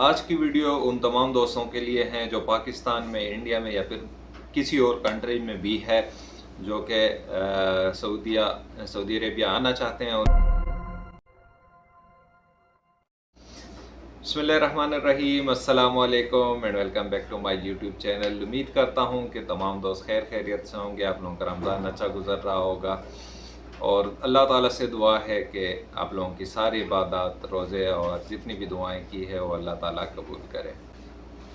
आज की वीडियो उन तमाम दोस्तों के लिए हैं जो पाकिस्तान में, इंडिया में या फिर किसी और कंट्री में भी है, जो कि सऊदी अरेबिया आना चाहते हैं। और बिस्मिल्लाहिर्रहमानिर्रहीम, अस्सलाम वालेकुम and welcome back to my YouTube channel. उम्मीद करता हूं कि तमाम दोस्त खैर खैरियत से होंगे। आप लोगों का रमज़ान अच्छा गुजर रहा होगा और अल्लाह ताला से दुआ है कि आप लोगों की सारी इबादत, रोज़े और जितनी भी दुआएं की है वो अल्लाह ताला कबूल करे।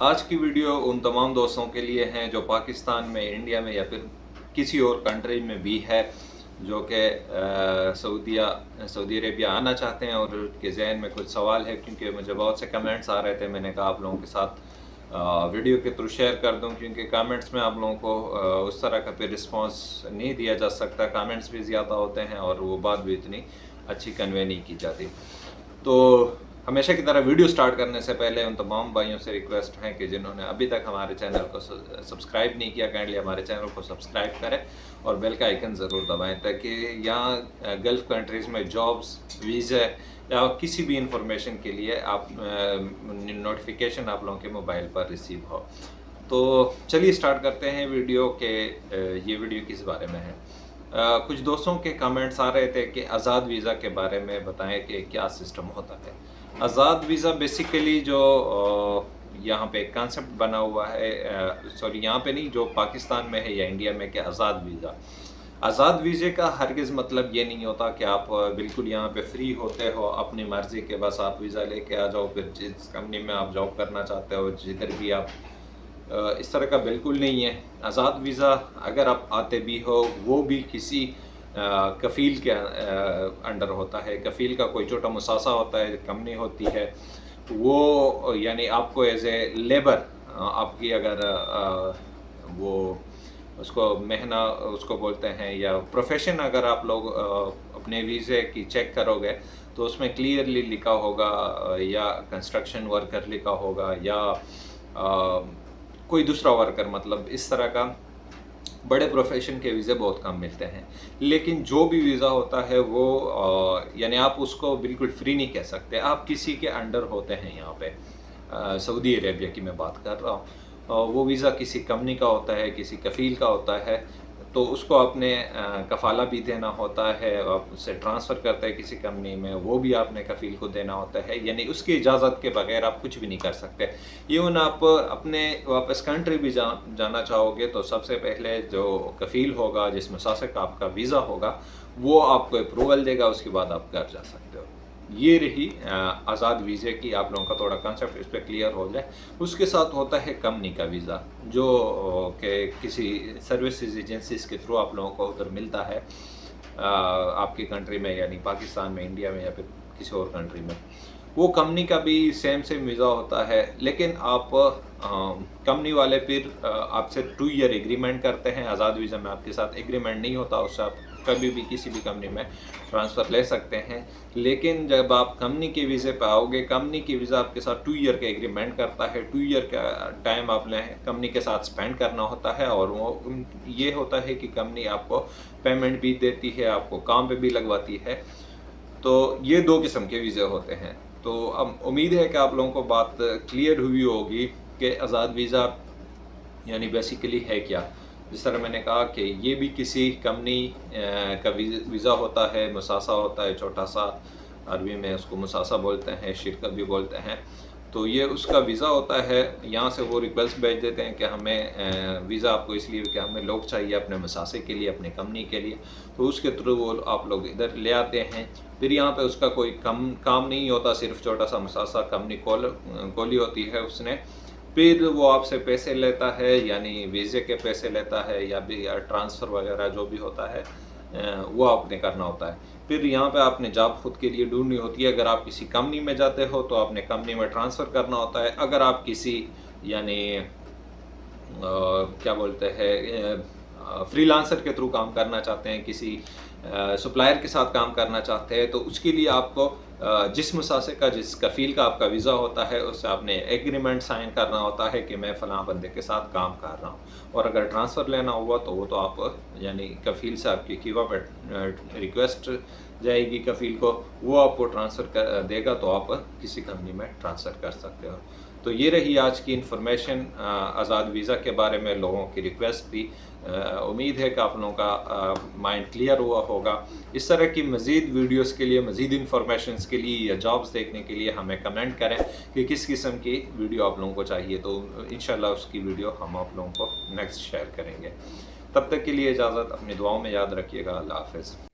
आज की वीडियो उन तमाम दोस्तों के लिए हैं जो पाकिस्तान में, इंडिया में या फिर किसी और कंट्री में भी है, जो कि सऊदी अरेबिया आना चाहते हैं। और उनके जहन में कुछ सवाल है, क्योंकि मुझे बहुत से कमेंट्स आ रहे थे। मैंने कहा आप लोगों के साथ वीडियो के थ्रू शेयर कर दूं, क्योंकि कमेंट्स में आप लोगों को उस तरह का फिर रिस्पांस नहीं दिया जा सकता। कमेंट्स भी ज़्यादा होते हैं और वो बात भी इतनी अच्छी कन्वे नहीं की जाती। तो हमेशा की तरह वीडियो स्टार्ट करने से पहले उन तमाम भाइयों से रिक्वेस्ट है कि जिन्होंने अभी तक हमारे चैनल को सब्सक्राइब नहीं किया, काइंडली हमारे चैनल को सब्सक्राइब करें और बेल का आइकन ज़रूर दबाएं, ताकि यहाँ गल्फ़ कंट्रीज़ में जॉब्स, वीज़ा या किसी भी इंफॉर्मेशन के लिए आप नोटिफिकेशन आप लोगों के मोबाइल पर रिसीव हो। तो चलिए स्टार्ट करते हैं वीडियो के। ये वीडियो किस बारे में है? कुछ दोस्तों के कमेंट्स आ रहे थे कि आज़ाद वीज़ा के बारे में बताएं कि क्या सिस्टम होता है। आज़ाद वीज़ा बेसिकली जो यहाँ पे एक कॉन्सेप्ट बना हुआ है, सॉरी यहाँ पे नहीं, जो पाकिस्तान में है या इंडिया में, कि आज़ाद वीज़ा। आज़ाद वीज़े का हरगिज़ मतलब ये नहीं होता कि आप बिल्कुल यहाँ पे फ्री होते हो, अपनी मर्ज़ी के बस आप वीज़ा लेके आ जाओ, फिर जिस कंपनी में आप जॉब करना चाहते हो, जिधर भी आप, इस तरह का बिल्कुल नहीं है। आज़ाद वीज़ा अगर आप आते भी हो, वो भी किसी कफ़ील के अंडर होता है। कफ़ील का कोई छोटा मुसासा होता है, कंपनी होती है, वो यानी आपको एज ए लेबर, आपकी अगर वो उसको महना उसको बोलते हैं, या प्रोफेशन अगर आप लोग अपने वीज़े की चेक करोगे तो उसमें क्लियरली लिखा होगा, या कंस्ट्रक्शन वर्कर लिखा होगा, या कोई दूसरा वर्कर, मतलब इस तरह का। बड़े प्रोफेशन के वीज़े बहुत कम मिलते हैं। लेकिन जो भी वीज़ा होता है वो यानी आप उसको बिल्कुल फ्री नहीं कह सकते, आप किसी के अंडर होते हैं। यहाँ पे सऊदी अरेबिया की मैं बात कर रहा हूँ। वो वीज़ा किसी कंपनी का होता है, किसी कफ़ील का होता है, तो उसको आपने कफ़ाला भी देना होता है। आप उससे ट्रांसफ़र करते हैं किसी कंपनी में, वो भी आपने कफ़ील को देना होता है। यानी उसकी इजाज़त के बगैर आप कुछ भी नहीं कर सकते। इवन आप अपने वापस कंट्री भी जाना चाहोगे तो सबसे पहले जो कफ़ील होगा, जिस मुसासिक का आपका वीज़ा होगा, वो आपको अप्रूवल देगा, उसके बाद आप घर जा सकते हो। ये रही आज़ाद वीज़े की। आप लोगों का थोड़ा कंसेप्ट इस पर क्लियर हो जाए। उसके साथ होता है कंपनी का वीज़ा, जो कि किसी सर्विसेज एजेंसीज के थ्रू आप लोगों को उधर मिलता है, आपकी कंट्री में, यानी पाकिस्तान में, इंडिया में या फिर किसी और कंट्री में। वो कंपनी का भी सेम वीज़ा होता है, लेकिन आप कंपनी वाले फिर आपसे 2 ईयर एग्रीमेंट करते हैं। आज़ाद वीज़ा में आपके साथ एग्रीमेंट नहीं होता, उससे आप कभी भी किसी भी कंपनी में ट्रांसफ़र ले सकते हैं। लेकिन जब आप कंपनी के वीज़े पे आओगे, कंपनी की वीज़ा आपके साथ 2 ईयर का एग्रीमेंट करता है। 2 ईयर का टाइम आपने कंपनी के साथ स्पेंड करना होता है, और वो ये होता है कि कंपनी आपको पेमेंट भी देती है, आपको काम पे भी लगवाती है। तो ये 2 किस्म के वीज़े होते हैं। तो अब उम्मीद है कि आप लोगों को बात क्लियर हुई होगी कि आज़ाद वीज़ा यानी बेसिकली है क्या। जिस तरह मैंने कहा कि ये भी किसी कंपनी का वीज़ा होता है, मुसासा होता है, छोटा सा, अरबी में उसको मुसासा बोलते हैं, शिरकत भी बोलते हैं। तो ये उसका वीज़ा होता है। यहाँ से वो रिक्वेस्ट भेज देते हैं कि हमें वीज़ा आपको इसलिए कि हमें लोग चाहिए अपने मुसासे के लिए, अपने कंपनी के लिए। तो उसके थ्रू वो आप लोग इधर ले आते हैं। फिर यहाँ पे उसका कोई काम नहीं होता, सिर्फ छोटा सा मुसासा कंपनी खोली होती है उसने। फिर वो आपसे पैसे लेता है, यानी वीज़े के पैसे लेता है, या भी ट्रांसफ़र वगैरह जो भी होता है वो आपने करना होता है। फिर यहाँ पे आपने जॉब खुद के लिए ढूंढनी होती है। अगर आप किसी कंपनी में जाते हो तो आपने कंपनी में ट्रांसफ़र करना होता है। अगर आप किसी यानी क्या बोलते हैं, फ्रीलांसर के थ्रू काम करना चाहते हैं, किसी सप्लायर के साथ काम करना चाहते हैं, तो उसके लिए आपको जिस मुसासे का, जिस कफ़ील का आपका वीज़ा होता है, उससे आपने एग्रीमेंट साइन करना होता है कि मैं फ़लाँ बंदे के साथ काम कर रहा हूँ। और अगर ट्रांसफ़र लेना हुआ तो वो तो आप यानी कफ़ील से आपकी कीवा पर रिक्वेस्ट جائے گی کفیل کو، وہ آپ کو ٹرانسفر کر دے گا تو آپ کسی کمپنی میں ٹرانسفر کر سکتے ہو۔ تو یہ رہی آج کی انفارمیشن آزاد ویزا کے بارے میں، لوگوں کی ریکویسٹ تھی۔ امید ہے کہ آپ لوگوں کا مائنڈ کلیئر ہوا ہوگا۔ اس طرح کی مزید ویڈیوز کے لیے، مزید انفارمیشنز کے لیے یا جابز دیکھنے کے لیے ہمیں کمنٹ کریں کہ کس قسم کی ویڈیو آپ لوگوں کو چاہیے، تو انشاءاللہ اس کی ویڈیو ہم آپ لوگوں کو نیکسٹ شیئر کریں گے۔ تب تک کے لیے اجازت، اپنی دعاؤں میں یاد رکھیے گا۔ اللہ حافظ۔